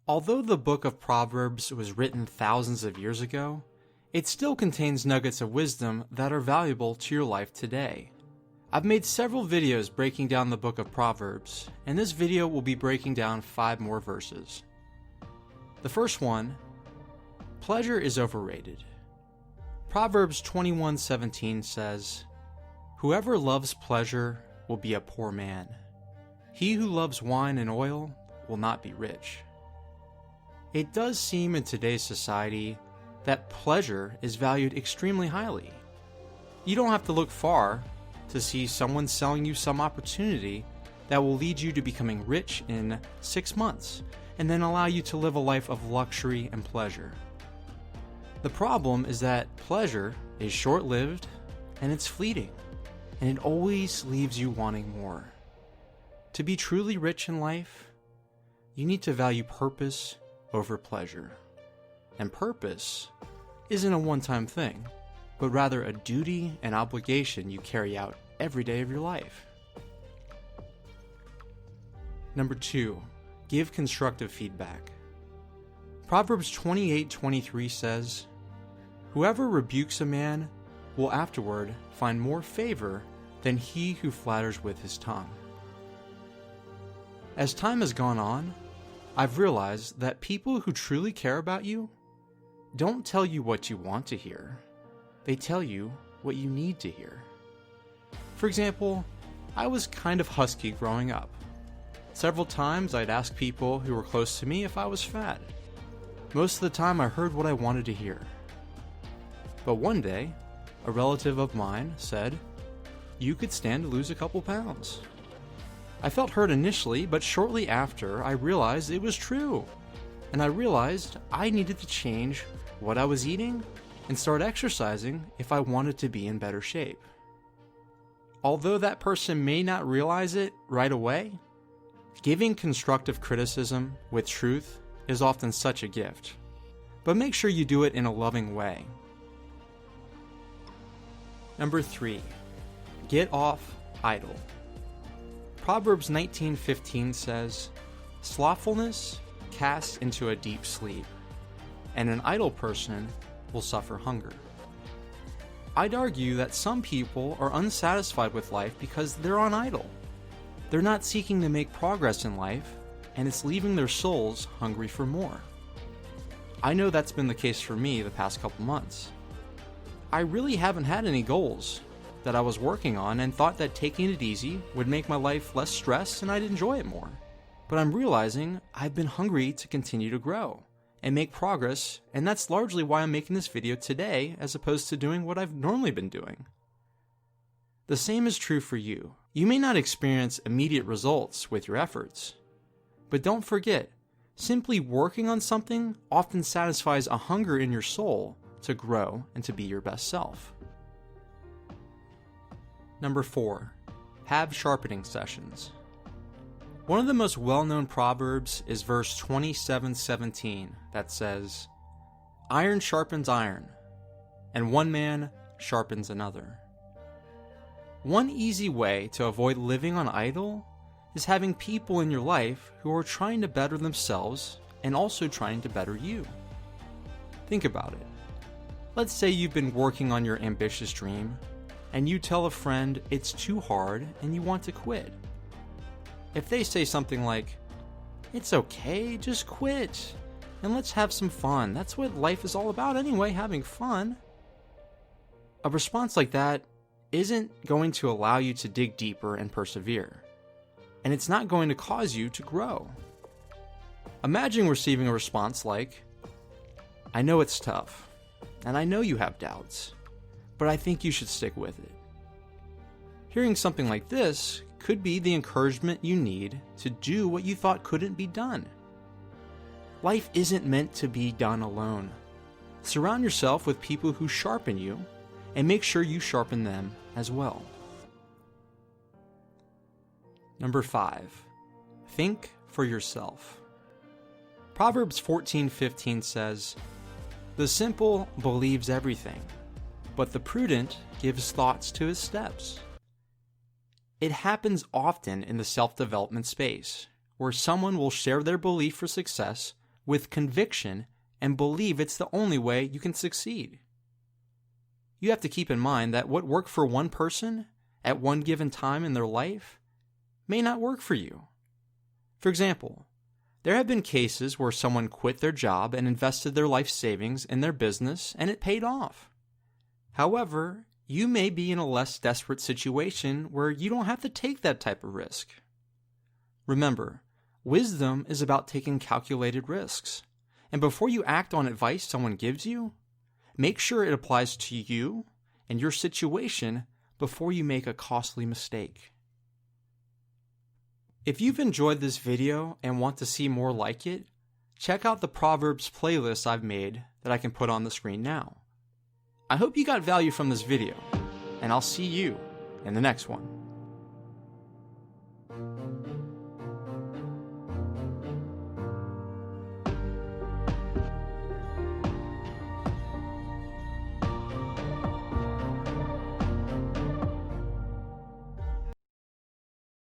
Although the Book of Proverbs was written thousands of years ago, it still contains nuggets of wisdom that are valuable to your life today. I've made several videos breaking down the Book of Proverbs, and this video will be breaking down 5 more verses. The first one, pleasure is overrated. Proverbs 21:17 says, "Whoever loves pleasure will be a poor man. He who loves wine and oil will not be rich." It does seem in today's society that pleasure is valued extremely highly. You don't have to look far to see someone selling you some opportunity that will lead you to becoming rich in 6 months and then allow you to live a life of luxury and pleasure. The problem is that pleasure is short-lived and it's fleeting, and it always leaves you wanting more. To be truly rich in life, you need to value purpose over pleasure. And purpose isn't a one-time thing, but rather a duty and obligation you carry out every day of your life. Number 2, give constructive feedback. Proverbs 28:23 says, "Whoever rebukes a man will afterward find more favor than he who flatters with his tongue." As time has gone on, I've realized that people who truly care about you don't tell you what you want to hear. They tell you what you need to hear. For example, I was kind of husky growing up. Several times I'd ask people who were close to me if I was fat. Most of the time I heard what I wanted to hear. But one day, a relative of mine said, "You could stand to lose a couple pounds." I felt hurt initially, but shortly after, I realized it was true. And I realized I needed to change what I was eating and start exercising if I wanted to be in better shape. Although that person may not realize it right away, giving constructive criticism with truth is often such a gift. But make sure you do it in a loving way. Number 3, get off idle. Proverbs 19:15 says, "Slothfulness casts into a deep sleep, and an idle person will suffer hunger." I'd argue that some people are unsatisfied with life because they're on idle. They're not seeking to make progress in life, and it's leaving their souls hungry for more. I know that's been the case for me the past couple months. I really haven't had any goals that I was working on and thought that taking it easy would make my life less stress and I'd enjoy it more. But I'm realizing I've been hungry to continue to grow and make progress, and that's largely why I'm making this video today as opposed to doing what I've normally been doing. The same is true for you. You may not experience immediate results with your efforts, but don't forget, simply working on something often satisfies a hunger in your soul to grow and to be your best self. Number 4, have sharpening sessions. One of the most well-known proverbs is verse 27:17 that says, "Iron sharpens iron, and one man sharpens another." One easy way to avoid living on idle is having people in your life who are trying to better themselves and also trying to better you. Think about it. Let's say you've been working on your ambitious dream, and you tell a friend it's too hard and you want to quit. If they say something like, "It's okay, just quit, and let's have some fun. That's what life is all about anyway, having fun." A response like that isn't going to allow you to dig deeper and persevere, and it's not going to cause you to grow. Imagine receiving a response like, "I know it's tough, and I know you have doubts, but I think you should stick with it." Hearing something like this could be the encouragement you need to do what you thought couldn't be done. Life isn't meant to be done alone. Surround yourself with people who sharpen you, and make sure you sharpen them as well. Number 5, think for yourself. Proverbs 14:15 says, "The simple believes everything, but the prudent gives thoughts to his steps." It happens often in the self-development space, where someone will share their belief for success with conviction and believe it's the only way you can succeed. You have to keep in mind that what worked for one person at one given time in their life may not work for you. For example, there have been cases where someone quit their job and invested their life savings in their business and it paid off. However, you may be in a less desperate situation where you don't have to take that type of risk. Remember, wisdom is about taking calculated risks. And before you act on advice someone gives you, make sure it applies to you and your situation before you make a costly mistake. If you've enjoyed this video and want to see more like it, check out the Proverbs playlist I've made that I can put on the screen now. I hope you got value from this video, and I'll see you in the next one.